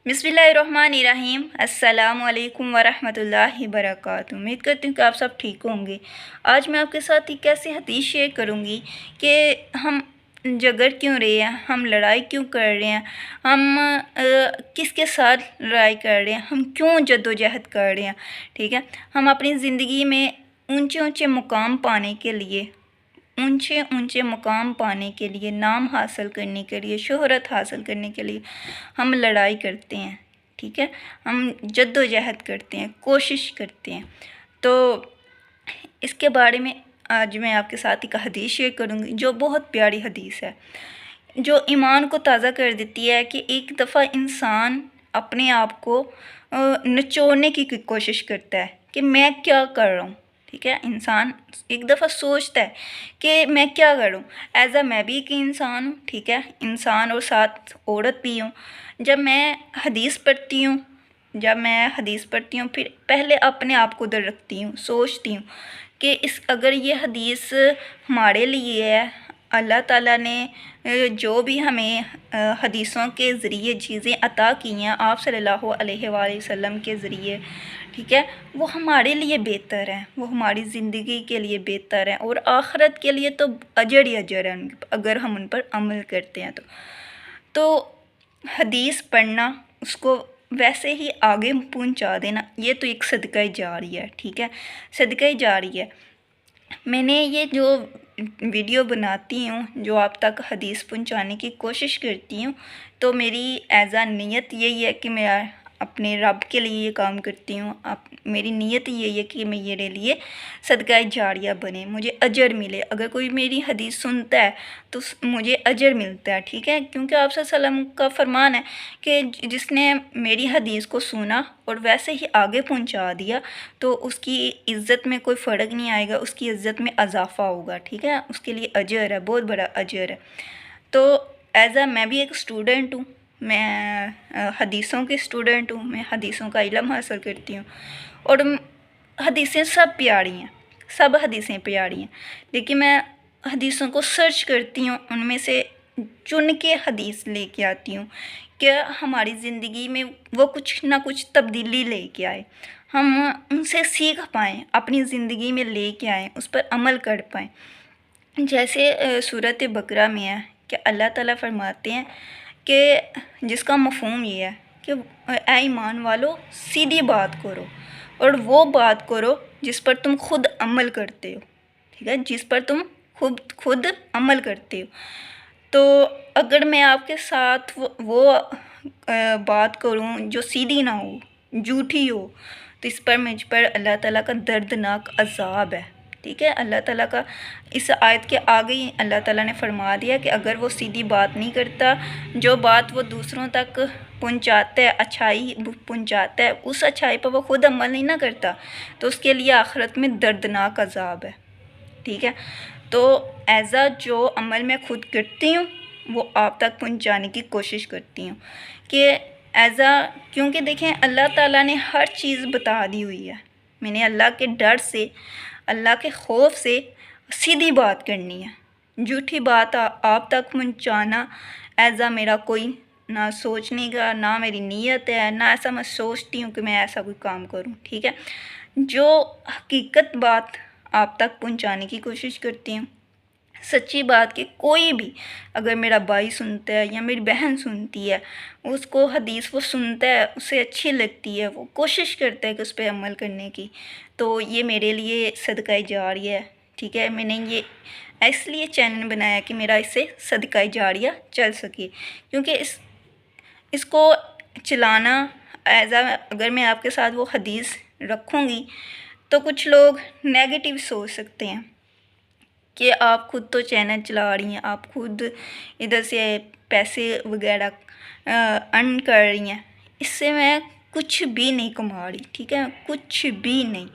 बिस्मिल्लाहिर्रहमानिर्रहीम। अस्सलामु अलैकुम वरहमतुल्लाहि वबरकातुहू। उम्मीद करती हूँ कि आप सब ठीक होंगे। आज मैं आपके साथ एक ऐसी हदीस शेयर करूँगी कि हम झगड़ क्यों रहे हैं, हम लड़ाई क्यों कर रहे हैं, हम किसके साथ लड़ाई कर रहे हैं, हम क्यों जद्दोजहद कर रहे हैं। ठीक है, हम अपनी ज़िंदगी में ऊंचे ऊंचे मुकाम पाने के लिए, ऊंचे ऊंचे मुकाम पाने के लिए, नाम हासिल करने के लिए, शोहरत हासिल करने के लिए हम लड़ाई करते हैं। ठीक है, हम जद्दोजहद करते हैं, कोशिश करते हैं। तो इसके बारे में आज मैं आपके साथ एक हदीस शेयर करूँगी जो बहुत प्यारी हदीस है, जो ईमान को ताज़ा कर देती है कि एक दफ़ा इंसान अपने आप को निचोड़ने की कोशिश करता है कि मैं क्या कर रहा हूँ। ठीक है, इंसान एक दफ़ा सोचता है कि मैं क्या करूँ। मैं भी एक इंसान हूँ। ठीक है, इंसान और साथ औरत भी हूँ। जब मैं हदीस पढ़ती हूँ फिर पहले अपने आप को उधर रखती हूँ, सोचती हूँ कि अगर ये हदीस हमारे लिए है, अल्लाह ताला ने जो भी हमें हदीसों के ज़रिए चीज़ें अता की हैं आप सल्लल्लाहु अलैहि वसल्लम के ज़रिए, ठीक है, वो हमारे लिए बेहतर है, वो हमारी ज़िंदगी के लिए बेहतर है और आखिरत के लिए तो अजर ही अजर है अगर हम उन पर अमल करते हैं। तो हदीस पढ़ना, उसको वैसे ही आगे पहुंचा देना, ये तो एक सदका जारिया है। ठीक है, सदका जारिया है। मैंने ये जो वीडियो बनाती हूँ, जो आप तक हदीस पहुँचाने की कोशिश करती हूँ, तो मेरी नीयत यही है कि मैं अपने रब के लिए ये काम करती हूँ। मेरी नीयत यही है कि मेरे लिए सदका जारिया बने, मुझे अजर मिले। अगर कोई मेरी हदीस सुनता है तो मुझे अजर मिलता है। ठीक है, क्योंकि आप सल्लल्लाहु का फरमान है कि जिसने मेरी हदीस को सुना और वैसे ही आगे पहुंचा दिया तो उसकी इज़्ज़त में कोई फ़र्क नहीं आएगा, उसकी इज़्ज़त में इजाफ़ा होगा। ठीक है, उसके लिए अजर है, बहुत बड़ा अजर है। तो मैं भी एक स्टूडेंट हूँ, मैं हदीसों की स्टूडेंट हूँ, मैं हदीसों का इल्म हासिल करती हूँ और हदीसें सब प्यारी हैं, सब हदीसें प्यारी हैं। लेकिन मैं हदीसों को सर्च करती हूँ, उनमें से चुन के हदीस लेके आती हूँ कि हमारी ज़िंदगी में वो कुछ ना कुछ तब्दीली लेके आए, हम उनसे सीख पाएँ, अपनी ज़िंदगी में लेके आएँ, उस पर अमल कर पाएँ। जैसे सूरत बकरा में है कि अल्लाह ताला फरमाते हैं कि जिसका मफ़हूम ये है कि ऐ ईमान वालो सीधी बात करो और वो बात करो जिस पर तुम खुद अमल करते हो। ठीक है, जिस पर तुम खुद अमल करते हो। तो अगर मैं आपके साथ वो बात करूं जो सीधी ना हो, झूठी हो, तो इस पर मुझ पर अल्लाह ताला का दर्दनाक अज़ाब है। ठीक है, अल्लाह ताला का इस आयत के आगे ही अल्लाह ताला ने फरमा दिया कि अगर वो सीधी बात नहीं करता, जो बात वो दूसरों तक पहुंचाता है, अच्छाई पहुंचाता है, उस अच्छाई पर वो खुद अमल नहीं ना करता, तो उसके लिए आखिरत में दर्दनाक अज़ाब है। ठीक है, तो जो अमल मैं खुद करती हूँ वो आप तक पहुँचाने की कोशिश करती हूँ कि क्योंकि देखें अल्लाह ताला ने हर चीज़ बता दी हुई है। मैंने अल्लाह के डर से, अल्लाह के खौफ से सीधी बात करनी है, झूठी बात आप तक पहुँचाना मेरा कोई ना सोचने का, ना मेरी नीयत है, ना ऐसा मैं सोचती हूँ कि मैं ऐसा कोई काम करूँ। ठीक है, जो हकीकत बात आप तक पहुंचाने की कोशिश करती हूँ, सच्ची बात कि कोई भी अगर मेरा भाई सुनता है या मेरी बहन सुनती है, उसको हदीस वो सुनता है, उसे अच्छी लगती है, वो कोशिश करता है कि उस पर अमल करने की, तो ये मेरे लिए सदका जारिया है। ठीक है, मैंने ये इसलिए चैनल बनाया कि मेरा इससे सदका जारिया चल सके, क्योंकि इसको चलाना अगर मैं आपके साथ वो हदीस रखूँगी तो कुछ लोग नेगेटिव सोच सकते हैं कि आप खुद तो चैनल चला रही हैं, आप खुद इधर से पैसे वगैरह अर्न कर रही हैं, इससे मैं कुछ भी नहीं कमा रही। ठीक है, कुछ भी नहीं।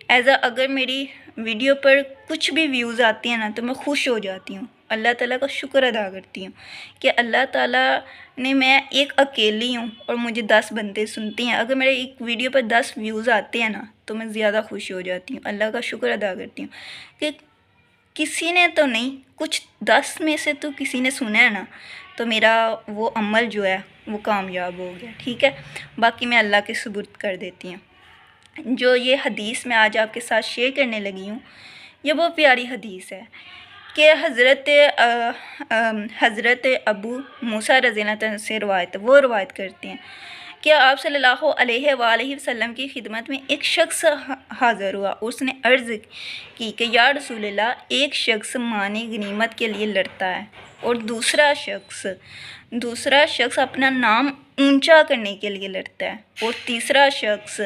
अगर मेरी वीडियो पर कुछ भी व्यूज़ आती हैं ना तो मैं खुश हो जाती हूँ, अल्लाह ताला का शुक्र अदा करती हूँ कि अल्लाह ताला ने, मैं एक अकेली हूँ और मुझे 10 बंदे सुनते हैं। अगर मेरे एक वीडियो पर 10 व्यूज़ आते हैं ना तो मैं ज़्यादा खुश हो जाती हूँ, अल्लाह का शुक्र अदा करती हूँ किसी ने तो नहीं, कुछ 10 में से तो किसी ने सुना है ना, तो मेरा वो अमल जो है वो कामयाब हो गया। ठीक है, बाकी मैं अल्लाह के सुपुर्द कर देती हूँ। जो ये हदीस मैं आज आपके साथ शेयर करने लगी हूँ, ये बहुत प्यारी हदीस है कि हज़रत अबू मूसा रज़ी अल्लाह तआला से रवायत करते हैं कि आप सल्लल्लाहु अलैहि वसल्लम की खिदमत में एक शख्स हाज़िर हुआ। उसने अर्ज़ की कि या रसूलल्लाह, एक शख्स माने गनीमत के लिए लड़ता है और दूसरा शख्स अपना नाम ऊंचा करने के लिए लड़ता है, और तीसरा शख्स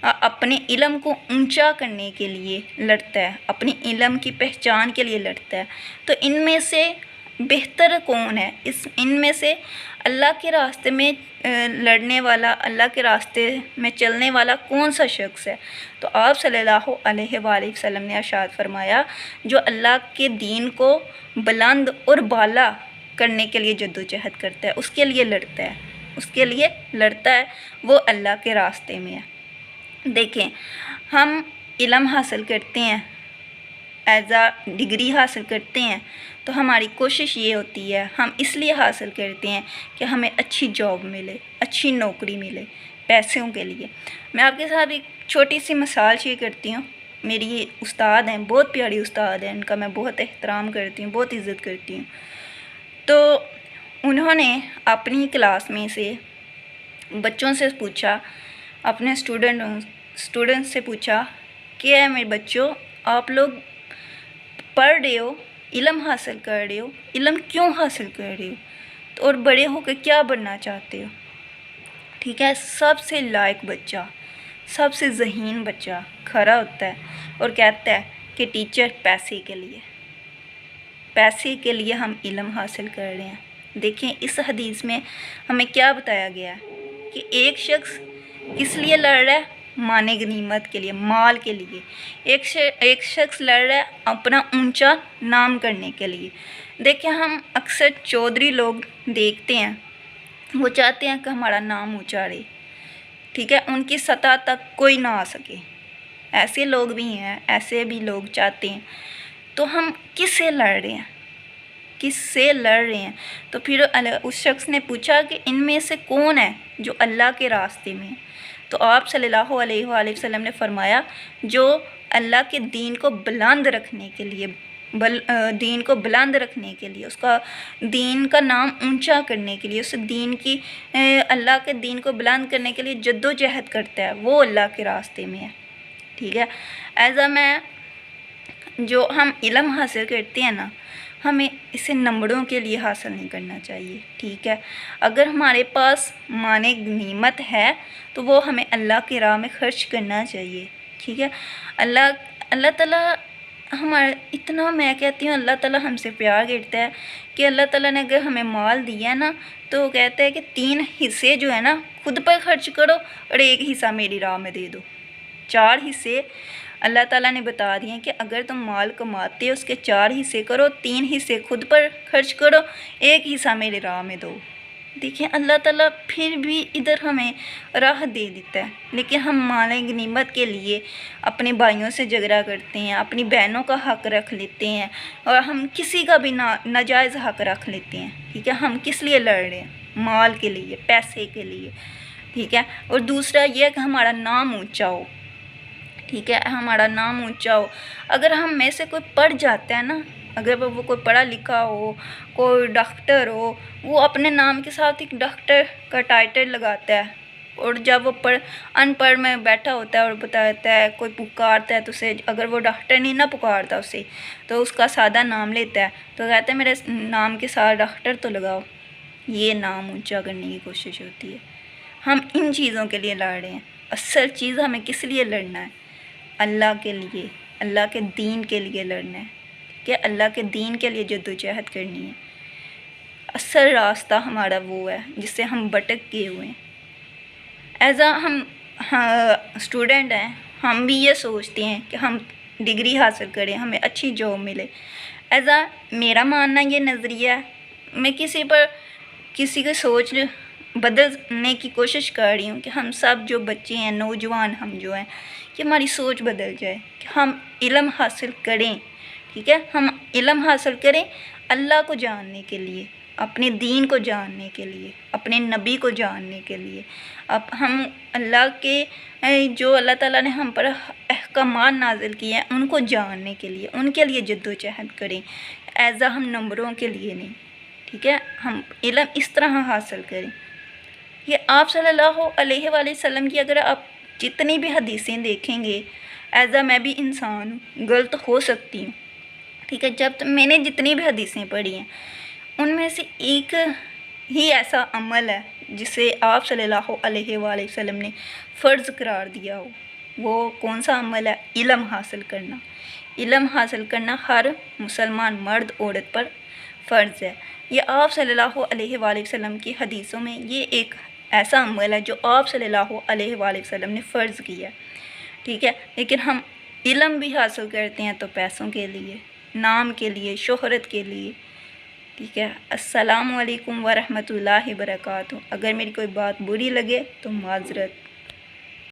अपने इल्म को ऊंचा करने के लिए लड़ता है, अपनी इल्म की पहचान के लिए लड़ता है। तो इनमें से बेहतर कौन है? इनमें से अल्लाह के रास्ते में लड़ने वाला, अल्लाह के रास्ते में चलने वाला कौन सा शख्स है? तो आप सल्लल्लाहु अलैहि वसल्लम ने इरशाद फरमाया, जो अल्लाह के दीन को बुलंद और बाला करने के लिए जद्दोजहद करता है, उसके लिए लड़ता है, वो अल्लाह के रास्ते में है। देखें, हम इल्म हासिल करते हैं, एज़ डिग्री हासिल करते हैं, तो हमारी कोशिश ये होती है, हम इसलिए हासिल करते हैं कि हमें अच्छी जॉब मिले, अच्छी नौकरी मिले, पैसों के लिए। मैं आपके साथ एक छोटी सी मिसाल शेयर करती हूँ। मेरी उस्ताद हैं, बहुत प्यारी उस्ताद हैं, उनका मैं बहुत एहतराम करती हूँ, बहुत इज़्ज़त करती हूँ। तो उन्होंने अपनी क्लास में से बच्चों से पूछा, अपने स्टूडेंट से पूछा कि मेरे बच्चों, आप लोग पढ़ रहे हो, इल्म हासिल कर रहे हो, इल्म क्यों हासिल कर रहे हो, तो और बड़े होकर क्या बनना चाहते हो? ठीक है, सबसे लायक बच्चा, सबसे ज़हीन बच्चा खड़ा होता है और कहता है कि टीचर, पैसे के लिए हम इल्म हासिल कर रहे हैं। देखें, इस हदीस में हमें क्या बताया गया है कि एक शख्स किस लिए लड़ रहा है? माने गनीमत के लिए, माल के लिए। एक शख्स लड़ रहा है अपना ऊंचा नाम करने के लिए। देखिए, हम अक्सर चौधरी लोग देखते हैं, वो चाहते हैं कि हमारा नाम ऊंचा रहे, ठीक है, उनकी सतह तक कोई ना आ सके। ऐसे लोग भी हैं, ऐसे भी लोग चाहते हैं। तो हम किससे लड़ रहे हैं? तो फिर उस शख्स ने पूछा कि इनमें से कौन है जो अल्लाह के रास्ते में है? तो आप सल्लल्लाहु अलैहि वसल्लम ने फरमाया, जो अल्लाह के दीन को बुलंद रखने के लिए, उसका दीन का नाम ऊंचा करने के लिए, उस दीन की अल्लाह के दीन को बुलंद करने के लिए जद्दोजहद करता है, वो अल्लाह के रास्ते में है। ठीक है, जो हम इल्म हासिल करते हैं ना, हमें इसे नंबरों के लिए हासिल नहीं करना चाहिए। ठीक है, अगर हमारे पास माने गनीमत है तो वो हमें अल्लाह की राह में ख़र्च करना चाहिए। ठीक है, अल्लाह ताला हमारा इतना, मैं कहती हूँ, अल्लाह ताला हमसे प्यार करता है कि अल्लाह ताला ने अगर हमें माल दिया ना, तो वो कहता है कि 3 हिस्से जो है ना खुद पर खर्च करो और 1 हिस्सा मेरी राह में दे दो। 4 हिस्से अल्लाह ताला ने बता दिए कि अगर तुम माल कमाते हो उसके 4 हिस्से करो, 3 हिस्से खुद पर खर्च करो, 1 हिस्सा मेरे राह में दो। देखिए, अल्लाह ताला फिर भी इधर हमें राह दे देता है, लेकिन हम माल गनीमत के लिए अपने भाइयों से झगड़ा करते हैं, अपनी बहनों का हक़ रख लेते हैं, और हम किसी का भी नाजायज़ हक़ रख लेते हैं। ठीक है, हम किस लिए लड़ रहे हैं? माल के लिए, पैसे के लिए। ठीक है, और दूसरा ये है कि हमारा नाम ऊँचा हो। ठीक है, हमारा नाम ऊंचा हो। अगर हम में से कोई पढ़ जाता है ना, अगर वो कोई पढ़ा लिखा हो, कोई डॉक्टर हो, वो अपने नाम के साथ एक डॉक्टर का टाइटल लगाता है, और जब वो अनपढ़ में बैठा होता है और बताता है, कोई पुकारता है तो उसे, अगर वो डॉक्टर नहीं ना पुकारता उसे, तो उसका सादा नाम लेता है, तो कहता है मेरे नाम के साथ डॉक्टर तो लगाओ। ये नाम ऊँचा करने की कोशिश होती है। हम इन चीज़ों के लिए लड़ रहे हैं। असल चीज़ हमें किस लिए लड़ना है? अल्लाह के लिए, अल्लाह के दीन के लिए लड़ना है। कि अल्लाह के दीन के लिए जद्दोजहद करनी है। असल रास्ता हमारा वो है जिससे हम भटक गए हुए हैं। हम स्टूडेंट हैं, हम भी ये सोचते हैं कि हम डिग्री हासिल करें, हमें अच्छी जॉब मिले। मेरा मानना ये नज़रिया है, मैं किसी की सोच बदलने की कोशिश कर रही हूँ कि हम सब जो बच्चे हैं, नौजवान हम जो हैं, कि हमारी सोच बदल जाए, कि हम इल्म हासिल करें। ٹھیک ہے، ہم علم حاصل کریں اللہ کو جاننے کے لیے، اپنے دین کو جاننے کے لیے، اپنے نبی کو جاننے کے لیے، اب ہم اللہ کے جو اللہ تعالیٰ نے ہم پر احکامات نازل کیے ہیں ان کو جاننے کے لیے، ان کے لیے جد و جہد کریں، ایزا ہم نمبروں کے لیے نہیں، ٹھیک ہے، ہم علم اس طرح حاصل کریں۔ یہ آپ صلی اللہ علیہ وآلہ وسلم کی اگر آپ جتنی بھی حدیثیں دیکھیں گے، ایزا میں بھی انسان ہوں، غلط ہو سکتی ہوں، ٹھیک ہے، جب میں نے جتنی بھی حدیثیں پڑھی ہیں ان میں سے ایک ہی ایسا عمل ہے جسے آپ صلی اللہ علیہ وآلہ وسلم نے فرض قرار دیا ہو، وہ کون سا عمل ہے؟ علم حاصل کرنا۔ علم حاصل کرنا ہر مسلمان مرد عورت پر فرض ہے۔ یہ آپ صلی اللہ علیہ وآلہ وسلم کی حدیثوں میں یہ ایک ایسا عمل ہے جو آپ صلی اللہ علیہ وآلہ وسلم نے فرض کیا ہے، ٹھیک ہے، لیکن ہم علم بھی حاصل کرتے ہیں تو پیسوں کے لیے، نام کے لیے، شہرت کے لیے، ٹھیک ہے۔ السلام علیکم ورحمۃ اللہ وبرکاتہ۔ اگر میری کوئی بات بری لگے تو معذرت۔